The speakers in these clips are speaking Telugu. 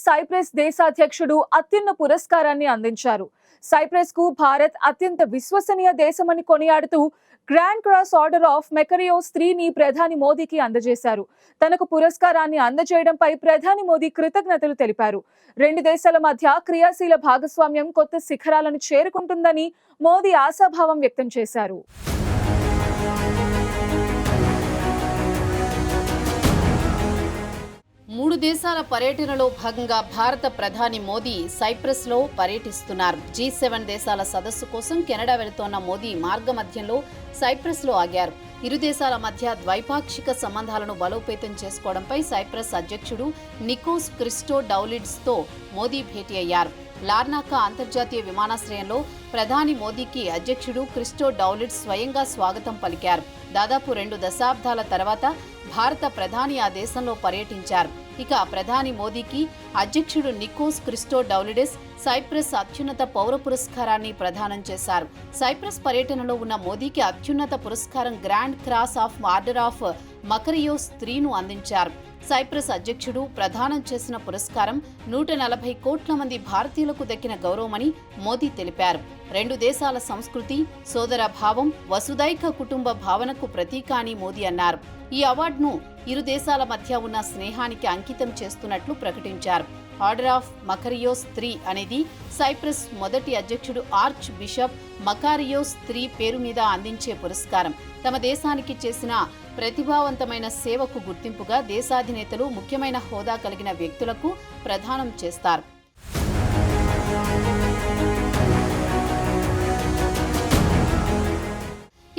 సైప్రస్ దేశాధ్యక్షుడు అత్యున్నత పురస్కారాన్ని అందించారు. సైప్రస్ కు భారత్ అత్యంత విశ్వసనీయ దేశమని కొనియాడుతూ grand cross order of Makarios III ప్రధాని మోదీకి అందజేశారు. తనకు పురస్కారాన్ని అందజేయడంపై ప్రధాని మోదీ కృతజ్ఞతలు తెలిపారు. రెండు దేశాల మధ్య క్రియాశీల భాగస్వామ్యం కొత్త శిఖరాలను చేరుకుంటుందని మోదీ ఆశాభావం వ్యక్తం చేశారు. మూడు దేశాల పర్యటనలో భాగంగా భారత ప్రధాని మోదీ సైప్రస్లో పర్యటిస్తున్నారు. G7 దేశాల సదస్సు కోసం కెనడా వెళుతోన్న మోదీ మార్గమధ్యంలో సైప్రస్లో ఆగారు. ఇరు దేశాల మధ్య ద్వైపాక్షిక సంబంధాలను బలోపేతం చేసుకోవడంపై సైప్రస్ అధ్యక్షుడు నికోస్ క్రిస్టోడౌలిడ్స్తో మోదీ భేటీ అయ్యారు. లార్నాకా అంతర్జాతీయ విమానాశ్రయంలో ప్రధాని మోదీకి అధ్యక్షుడు క్రిస్టోడౌలిడ్స్ స్వయంగా స్వాగతం పలికారు. దాదాపు 2 దశాబ్దాల తర్వాత భారత ప్రధాని ఆ దేశంలో పర్యటించారు. ఇక ప్రధాని మోదీకి అధ్యక్షుడు నికోస్ క్రిస్టోడౌలిడెస్ సైప్రస్ అత్యున్నత పౌర పురస్కారాన్ని ప్రదానం చేశారు. సైప్రస్ పర్యటనలో ఉన్న మోదీకి అత్యున్నత పురస్కారం grand cross of order of Makarios IIIను అందించారు. సైప్రస్ అధ్యక్షుడు ప్రదానం చేసిన పురస్కారం 140 కోట్ల మంది భారతీయులకు దక్కిన గౌరవమని మోదీ తెలిపారు. రెండు దేశాల సంస్కృతి, సోదర భావం, వసుదైక కుటుంబ భావనకు ప్రతీక అని మోదీ అన్నారు. ఈ అవార్డును ఇరు దేశాల మధ్య ఉన్న స్నేహానికి అంకితం చేస్తున్నట్లు ప్రకటించారు. ఆర్డర్ ఆఫ్ మకరియోస్ III అనేది సైప్రస్ మొదటి అధ్యక్షుడు ఆర్చ్ బిషప్ మకారియోస్ III పేరు మీద అందించే పురస్కారం. తమ దేశానికి చేసిన ప్రతిభావంతమైన సేవకు గుర్తింపుగా దేశాధినేతలు ముఖ్యమైన హోదా కలిగిన వ్యక్తులకు ప్రదానం చేస్తారు.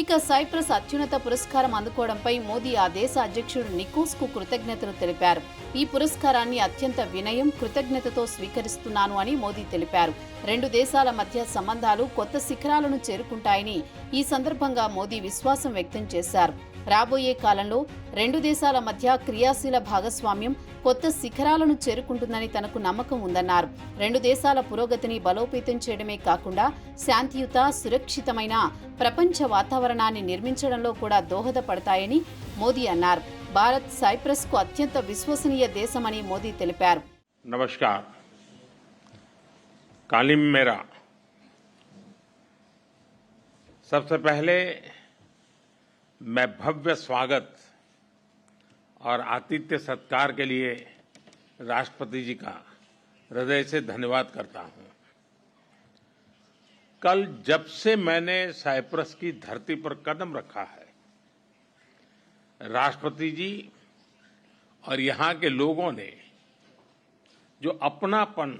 ఇక సైప్రస్ అత్యున్నత పురస్కారం అందుకోవడంపై మోదీ ఆ దేశ అధ్యక్షుడు నికోస్కు కృతజ్ఞతలు తెలిపారు. ఈ పురస్కారాన్ని అత్యంత వినయం, కృతజ్ఞతతో స్వీకరిస్తున్నాను అని మోదీ తెలిపారు. రెండు దేశాల మధ్య సంబంధాలు కొత్త శిఖరాలను చేరుకుంటాయని ఈ సందర్భంగా మోదీ విశ్వాసం వ్యక్తం చేశారు. రాబోయే కాలంలో రెండు దేశాల మధ్య క్రియాశీల భాగస్వామ్యం కొత్త శిఖరాలను చేరుకుంటుందని తనకు నమ్మకం ఉందన్నారు. రెండు దేశాల పురోగతిని బలోపేతం చేయడమే కాకుండా శాంతియుత, సురక్షితమైన ప్రపంచ వాతావరణాన్ని నిర్మించడంలో కూడా దోహదపడతాయని మోదీ అన్నారు. భారత్ సైప్రస్కు అత్యంత విశ్వసనీయ దేశమని మోదీ తెలిపారు. నమస్కార్, कालिम मेरा सबसे पहले मैं भव्य स्वागत और आतिथ्य सत्कार के लिए राष्ट्रपति जी का हृदय से धन्यवाद करता हूं। कल जब से मैंने साइप्रस की धरती पर कदम रखा है, राष्ट्रपति जी और यहां के लोगों ने जो अपनापन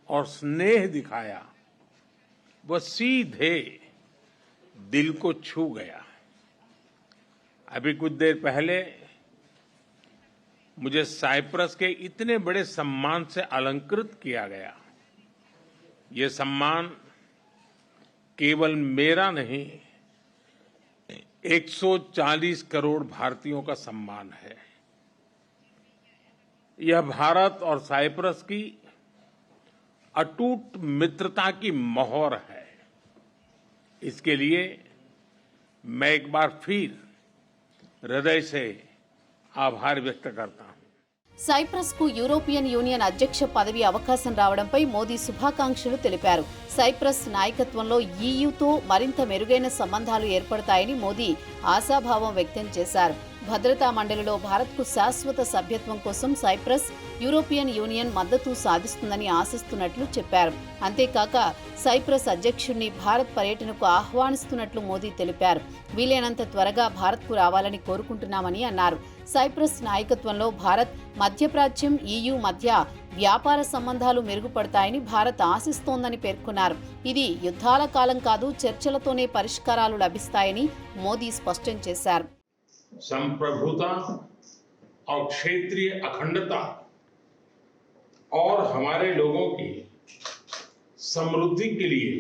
और स्नेह दिखाया वह सीधे दिल को छू गया। अभी कुछ देर पहले मुझे साइप्रस के इतने बड़े सम्मान से अलंकृत किया गया। ये सम्मान केवल मेरा नहीं, 140 करोड़ भारतीयों का सम्मान है। यह भारत और साइप्रस की अटूट मित्रता की मोहर है। इसके लिए मैं एक बार फिर हृदय से आभार व्यक्त करता हूं। సైప్రస్ కు యూరోపియన్ యూనియన్ అధ్యక్ష పదవి అవకాశం రావడంపై మోదీ శుభాకాంక్షలు తెలిపారు. సైప్రస్ నాయకత్వంలో EUతో మరింత మెరుగైన సంబంధాలు ఏర్పడతాయని మోదీ ఆశాభావం వ్యక్తం చేశారు. భద్రతా మండలిలో భారత్కు శాశ్వత సభ్యత్వం కోసం సైప్రస్ యూరోపియన్ యూనియన్ మద్దతు సాధిస్తుందని ఆశిస్తున్నట్లు చెప్పారు. అంతేకాక సైప్రస్ అధ్యక్షుడిని భారత్ పర్యటనకు ఆహ్వానిస్తున్నట్లు మోదీ తెలిపారు. వీలైనంత త్వరగా భారత్కు రావాలని కోరుకుంటున్నామని అన్నారు. సైప్రస్ నాయకత్వంలో భారత్, మధ్యప్రాచ్యం, EU మధ్య వ్యాపార సంబంధాలు మెరుగుపడతాయని భారత్ ఆశిస్తోందని పేర్కొన్నారు. ఇది యుద్ధాల కాలం కాదు, చర్చలతోనే పరిష్కారాలు లభిస్తాయని మోదీ స్పష్టం చేశారు. संप्रभुता और क्षेत्रीय अखंडता और हमारे लोगों की समृद्धि के लिए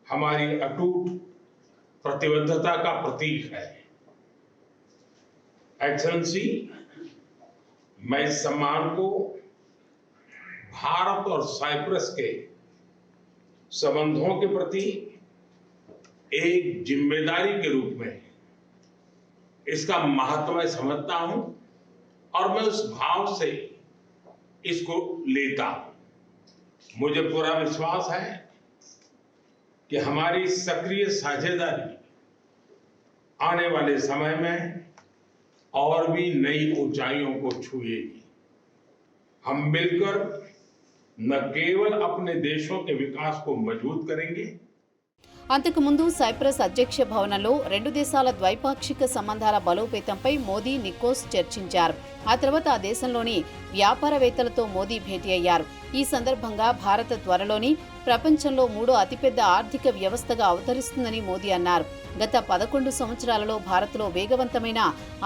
हमारी अटूट प्रतिबद्धता का प्रतीक है। एक्सेलेंसी, मैं इस सम्मान को भारत और साइप्रस के संबंधों के प्रति एक जिम्मेदारी के रूप में इसका महत्व समझता हूं और मैं उस भाव से इसको लेता हूं। मुझे पूरा विश्वास है कि हमारी सक्रिय साझेदारी आने वाले समय में और भी नई ऊंचाइयों को छुएगी। हम मिलकर न केवल अपने देशों के विकास को मजबूत करेंगे, అంతకుముందు సైప్రస్ అధ్యక్ష భవనంలో రెండు దేశాల ద్వైపాక్షిక సంబంధాల బలోపేతంపై మోదీ నికోస్ చర్చించారు. ఆ తర్వాత ఆ దేశంలోని వ్యాపారవేత్తలతో మోదీ భేటీ అయ్యారు. ఈ సందర్భంగా భారత్ త్వరలోని ప్రపంచంలో 3వ అతిపెద్ద ఆర్థిక వ్యవస్థగా అవతరిస్తుందని మోదీ అన్నారు. గత 11 సంవత్సరాలలో భారత్లో వేగవంతమైన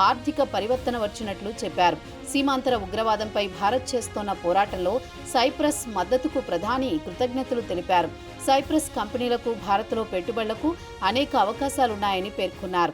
ఆర్థిక పరివర్తన వచ్చినట్లు చెప్పారు. సీమాంతర ఉగ్రవాదంపై భారత్ చేస్తోన్న పోరాటంలో సైప్రస్ మద్దతుకు ప్రధాని కృతజ్ఞతలు తెలిపారు. సైప్రస్ కంపెనీలకు భారత్లో పెట్టుబడులకు అనేక అవకాశాలున్నాయని పేర్కొన్నారు.